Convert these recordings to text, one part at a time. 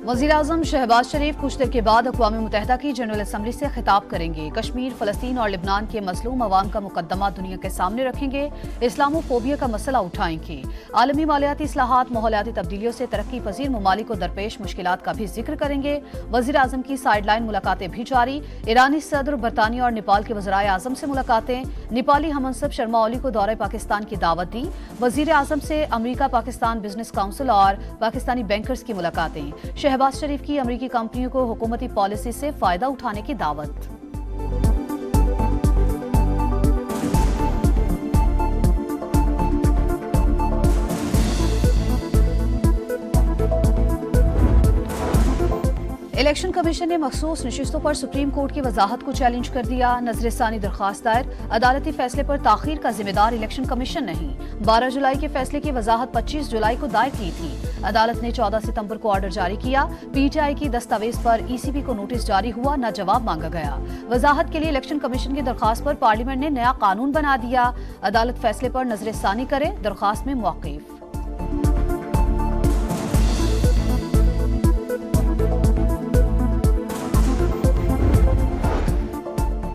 वज़ीर-ए-आज़म शहबाज शरीफ कुछ देर के बाद अक़वाम मुत्तहिदा की जनरल असम्बली से खिताब करेंगे। कश्मीर, फ़लस्तीन और लिबनान के मज़लूम अवाम का मुकद्दमा दुनिया के सामने रखेंगे। इस्लामोफोबिया का मसला उठाएंगे। आलमी मालियाती इस्लाहात, माहौलियाती तब्दीलियों से तरक्की पजीर ममालिक को दरपेश मुश्किलात का भी जिक्र करेंगे। वज़ीर-ए-आज़म की साइडलाइन मुलाकातें भी जारी। ईरानी सदर, बरतानिया और नेपाल के वज़ीर-ए-आज़म से मुलाकातें। नेपाली हममंसब शर्मा ओली को दौरे पाकिस्तान की दावत दी। वज़ीर-ए-आज़म से अमरीका पाकिस्तान बिजनेस काउंसिल और पाकिस्तानी बैंकर्स की मुलाकातें। शहबाज शरीफ की अमरीकी कंपनियों को हुकूमती पॉलिसी से फायदा उठाने की दावत। इलेक्शन कमीशन ने मखसूस नशिस्तों पर सुप्रीम कोर्ट की वजाहत को चैलेंज कर दिया। नजरसानी दरखास्त दायर। अदालती फैसले पर ताखीर का जिम्मेदार इलेक्शन कमीशन नहीं। 12 जुलाई के फैसले की वजाहत 25 जुलाई को दायर की थी। अदालत ने 14 सितंबर को ऑर्डर जारी किया। पीटीआई की दस्तावेज पर ईसीबी को नोटिस जारी हुआ, न जवाब मांगा गया। वजाहत के लिए इलेक्शन कमीशन की दरखास्त पर पार्लियामेंट ने नया कानून बना दिया। अदालत फैसले पर नजरसानी करे, दरखास्त में मौक़िफ।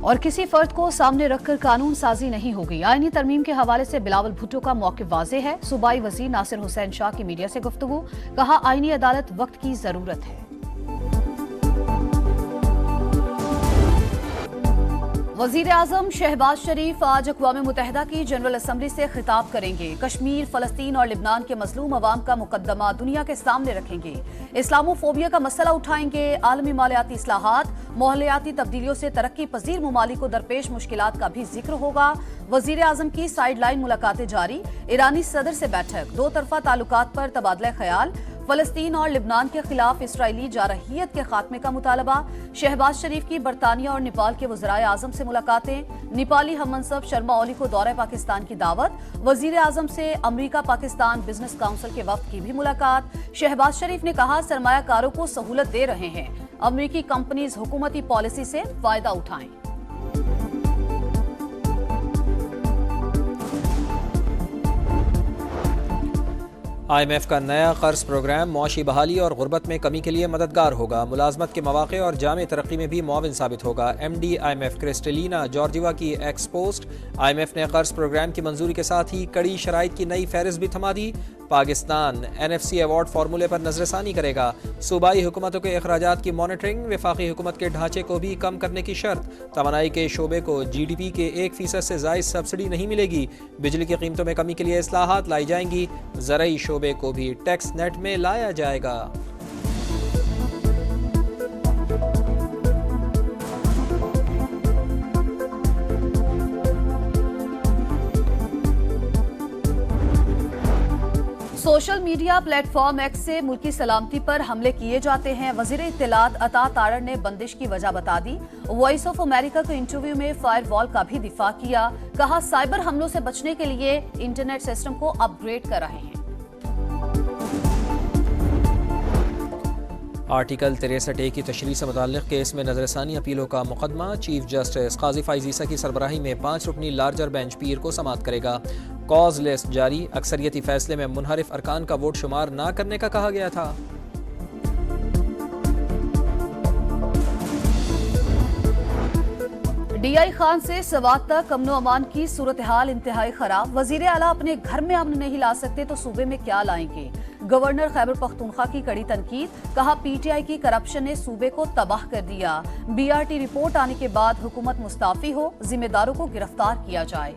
और किसी फर्द को सामने रखकर कानून साजी नहीं होगी। आईनी तरमीम के हवाले से बिलावल भुट्टो का मौक़िफ़ वाज़ेह है। सूबाई वज़ीर नासिर हुसैन शाह की मीडिया से गुफ्तगू। कहा, आईनी अदालत वक्त की जरूरत है। वज़ीर-ए-आज़म शहबाज शरीफ आज अक़वाम मुत्तहिदा की जनरल असम्बली से खिताब करेंगे। कश्मीर, फ़लस्तीन और लिबनान के मज़लूम अवाम का मुकद्दमा दुनिया के सामने रखेंगे। इस्लामोफोबिया का मसला उठाएंगे। आलमी मालियाती इस्लाहात, माहौलियाती तब्दीलियों से तरक्की पजीर ममालिक को दरपेश मुश्किलात का भी जिक्र होगा। वज़ीर-ए-आज़म की साइडलाइन मुलाकातें जारी। ईरानी सदर से बैठक। दो तरफा ताल्लुकात पर तबादला ख्याल। फ़लस्तीन और लिबनान के खिलाफ इसराइली जारहियत के खात्मे का मुतालबा। शहबाज शरीफ की बरतानिया और नेपाल के वज़ीर-ए-आज़म से मुलाकातें। नेपाली हममंसब शर्मा ओली को दौरे पाकिस्तान की दावत। वज़ीर-ए-आज़म से अमरीका पाकिस्तान बिजनेस काउंसिल के वफ़द की भी मुलाकात। शहबाज शरीफ ने कहा, सरमायाकारों को सहूलत दे रहे हैं। अमरीकी कंपनीज हुकूमती पॉलिसी से फायदा उठाएं। IMF का नया कर्ज प्रोग्राम मौशी बहाली और गुर्बत में कमी के लिए मददगार होगा। मुलाजमत के मौक़े और जामे तरक्की में भी मुआविन साबित होगा। MD IMF क्रिस्टलिना जॉर्जिवा की एक्स पोस्ट। IMF ने कर्ज प्रोग्राम की मंजूरी के साथ ही कड़ी शराइत की नई फहरिस्त भी थमा दी। पाकिस्तान NFC अवार्ड फार्मूले पर नजरसानी करेगा। सूबाई हुकूमतों के अखराजात की मॉनिटरिंग। वफाकी हुकूमत के ढांचे को भी कम करने की शर्त। तवानाई के शोबे को GDP के 1% से ज़ायद सब्सिडी नहीं मिलेगी। बिजली की कीमतों में कमी के लिए इस्लाहात लाई जाएंगी। ज़राई शोबे को भी टैक्स नेट में लाया जाएगा। सोशल मीडिया प्लेटफॉर्म एक्स से मुल्की सलामती पर हमले किए जाते हैं। वज़ीर इत्तलात अता तारड़ ने बंदिश की वजह बता दी। वॉइस ऑफ अमेरिका के इंटरव्यू में फायर वॉल का भी दिफा किया। कहा, साइबर हमलों से बचने के लिए इंटरनेट सिस्टम को अपग्रेड कर रहे हैं। आर्टिकल 63A की तशरीह से मुताल्लिक़ केस में नजरसानी अपीलों का मुकदमा चीफ जस्टिस काजी फाइज़ ईसा की सरबराही में 5 रुकनी लार्जर बेंच पीर को समाअत करेगा। कॉज लिस्ट जारी। अक्सरियती फैसले में मुनहरिफ अरकान का वोट शुमार न करने का कहा गया था। DI खान से सवात तक अमनो अमान की सूरत हाल इंतहाई खराब। वजीर आला अपने घर में अमन नहीं ला सकते तो सूबे में क्या लाएंगे। गवर्नर खैबर पख्तूनख्वा की कड़ी तनकीद। कहा, PTI की करप्शन ने सूबे को तबाह कर दिया। BRT रिपोर्ट आने के बाद हुकूमत मुस्ताफी हो, जिम्मेदारों को गिरफ्तार किया जाए।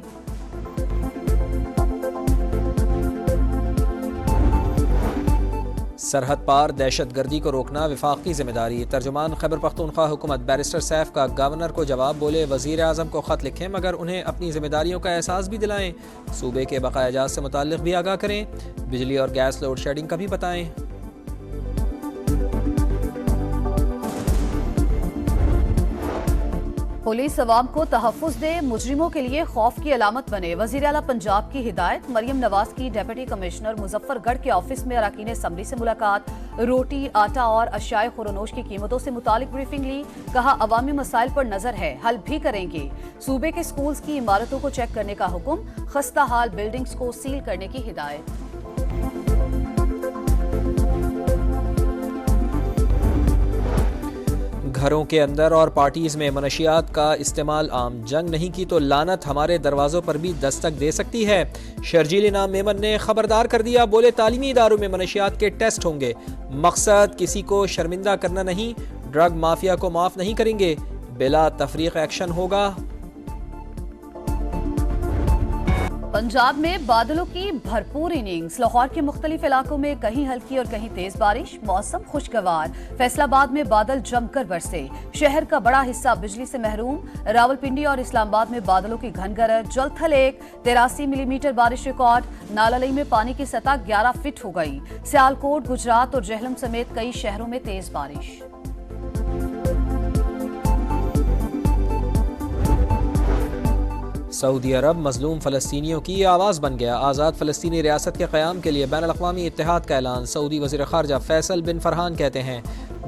सरहद पार दहशत गर्दी को रोकना विफाक की जिम्मेदारी। तर्जुमान खैबर पख्तूनख्वा हुकूमत बैरिस्टर सैफ का गवर्नर को जवाब। बोले, वज़ीर आज़म को ख़त लिखें मगर उन्हें अपनी जिम्मेदारियों का एहसास भी दिलाएं। सूबे के बकाया जात से मुताल्लिक़ भी आगाह करें। बिजली और गैस लोड शेडिंग का भी बताएं। पुलिस अवाम को तहफ़्फ़ुज़ दे, मुजरिमों के लिए खौफ की अलामत बने। वज़ीर आला पंजाब की हिदायत। मरियम नवाज की डिप्टी कमिश्नर मुजफ्फरगढ़ के ऑफिस में अरकान असम्बली से मुलाकात। रोटी, आटा और अशियाए खुरनोश की कीमतों से मुतालिक ब्रीफिंग ली। कहा, अवामी मसाइल पर नजर है, हल भी करेंगे। सूबे के स्कूल्स की इमारतों को चेक करने का हुक्म। खस्ता हाल बिल्डिंग्स को सील करने की हिदायत। گھروں کے اندر اور پارٹیز میں منشیات کا استعمال عام، جنگ نہیں کی تو لعنت ہمارے دروازوں پر بھی دستک دے سکتی ہے۔ شرجیل انعام میمن نے خبردار کر دیا، بولے تعلیمی اداروں میں منشیات کے ٹیسٹ ہوں گے، مقصد کسی کو شرمندہ کرنا نہیں، ڈرگ مافیا کو معاف نہیں کریں گے، بلا تفریق ایکشن ہوگا۔ پنجاب میں بادلوں کی بھرپور اننگز، لاہور کے مختلف علاقوں میں کہیں ہلکی اور کہیں تیز بارش، موسم خوشگوار۔ فیصل آباد میں بادل جم کر برسے، شہر کا بڑا حصہ بجلی سے محروم۔ راولپنڈی اور اسلام آباد میں بادلوں کی گھن گرج، جلد تھل 83 ملی میٹر بارش ریکارڈ۔ نالالئی میں پانی کی سطح 11 فٹ ہو گئی۔ سیالکوٹ، گجرات اور جہلم سمیت کئی شہروں میں تیز بارش۔ سعودی عرب مظلوم فلسطینیوں کی آواز بن گیا، آزاد فلسطینی ریاست کے قیام کے لیے بین الاقوامی اتحاد کا اعلان۔ سعودی وزیر خارجہ فیصل بن فرحان کہتے ہیں،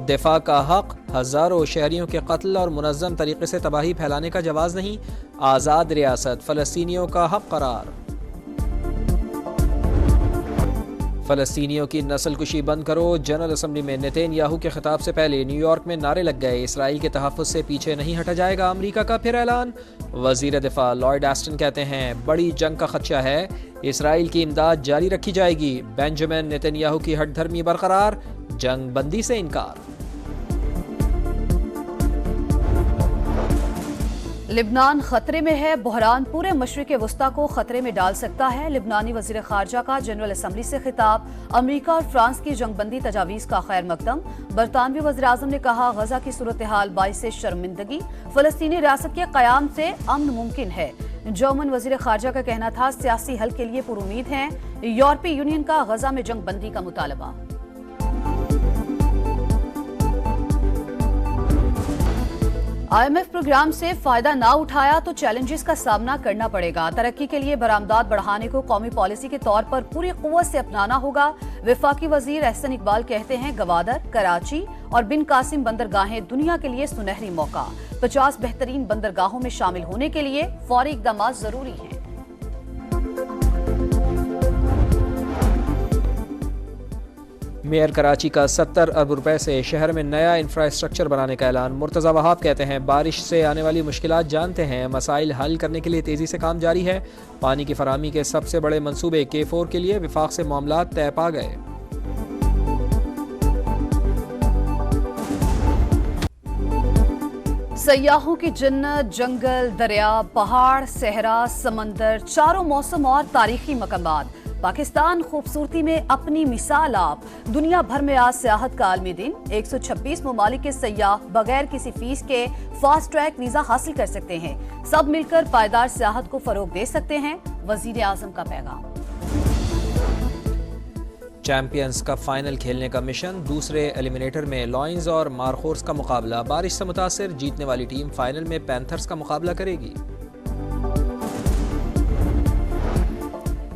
دفاع کا حق، ہزاروں شہریوں کے قتل اور منظم طریقے سے تباہی پھیلانے کا جواز نہیں، آزاد ریاست فلسطینیوں کا حق قرار۔ فلسطینیوں کی نسل کشی بند کرو، جنرل اسمبلی میں نیتن یاہو کے خطاب سے پہلے نیو یارک میں نعرے لگ گئے، اسرائیل کے تحفظ سے پیچھے نہیں ہٹا جائے گا، امریکہ کا پھر اعلان۔ وزیر دفاع لارڈ ایسٹن کہتے ہیں، بڑی جنگ کا خدشہ ہے، اسرائیل کی امداد جاری رکھی جائے گی، بینجامن نیتن یاہو کی ہٹ دھرمی برقرار، جنگ بندی سے انکار۔ لبنان خطرے میں ہے، بحران پورے مشرق وسطی کو خطرے میں ڈال سکتا ہے، لبنانی وزیر خارجہ کا جنرل اسمبلی سے خطاب۔ امریکہ اور فرانس کی جنگ بندی تجاویز کا خیر مقدم۔ برطانوی وزیر اعظم نے کہا، غزہ کی صورتحال باعث شرمندگی، فلسطینی ریاست کے قیام سے امن ممکن ہے۔ جرمن وزیر خارجہ کا کہنا تھا، سیاسی حل کے لیے پر امید ہیں۔ یورپی یونین کا غزہ میں جنگ بندی کا مطالبہ۔ IMF پروگرام سے فائدہ نہ اٹھایا تو چیلنجز کا سامنا کرنا پڑے گا، ترقی کے لیے برآمدات بڑھانے کو قومی پالیسی کے طور پر پوری قوت سے اپنانا ہوگا۔ وفاقی وزیر احسن اقبال کہتے ہیں، گوادر، کراچی اور بن قاسم بندرگاہیں دنیا کے لیے سنہری موقع، 50 بہترین بندرگاہوں میں شامل ہونے کے لیے فوری اقدامات ضروری ہیں۔ میئر کراچی کا 70 ارب روپے سے شہر میں نیا انفراسٹرکچر بنانے کا اعلان۔ مرتضی وہاب کہتے ہیں، بارش سے آنے والی مشکلات جانتے ہیں، مسائل حل کرنے کے لیے تیزی سے کام جاری ہے۔ پانی کی فراہمی کے سب سے بڑے منصوبے K4 کے لیے وفاق سے معاملات طے پا گئے۔ سیاحوں کی جنت، جنگل، دریا، پہاڑ، صحرا، سمندر، چاروں موسم اور تاریخی مقامات۔ پاکستان خوبصورتی میں اپنی مثال آپ۔ دنیا بھر میں آج سیاحت کا عالمی دن، 126 ممالک کے سیاح بغیر کسی فیس کے فاسٹ ٹریک ویزا حاصل کر سکتے ہیں، سب مل کر پائیدار سیاحت کو فروغ دے سکتے ہیں، وزیر اعظم کا پیغام۔ چیمپئنز کپ فائنل کھیلنے کا مشن، دوسرے ایلیمنیٹر میں لائنز اور مارخورس کا مقابلہ، بارش سے متاثر جیتنے والی ٹیم فائنل میں پینتھرز کا مقابلہ کرے گی۔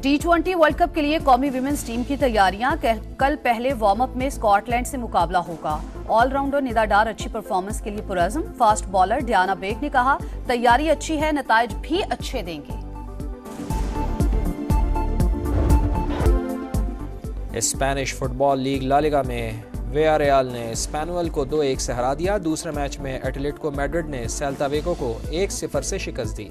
T20 ورلڈ کپ کے لیے قومی ویمنز ٹیم کی تیاریاں، کل پہلے وارم اپ میں اسکاٹ لینڈ سے مقابلہ ہوگا۔ آل راؤنڈر ندا ڈار اچھی پرفارمنس کے لیے پرعزم، فاسٹ بالر ڈیانا بیگ نے کہا، تیاری اچھی ہے، نتائج بھی اچھے دیں گے۔ اسپینش فٹ بال لیگ لا لیگا میں ویاریال نے اسپینول کو 2-1 سے ہرا دیا، دوسرے میچ میں ایٹلیٹیکو میڈرڈ نے سیلتا ویگو کو 1-0 سے شکست دی۔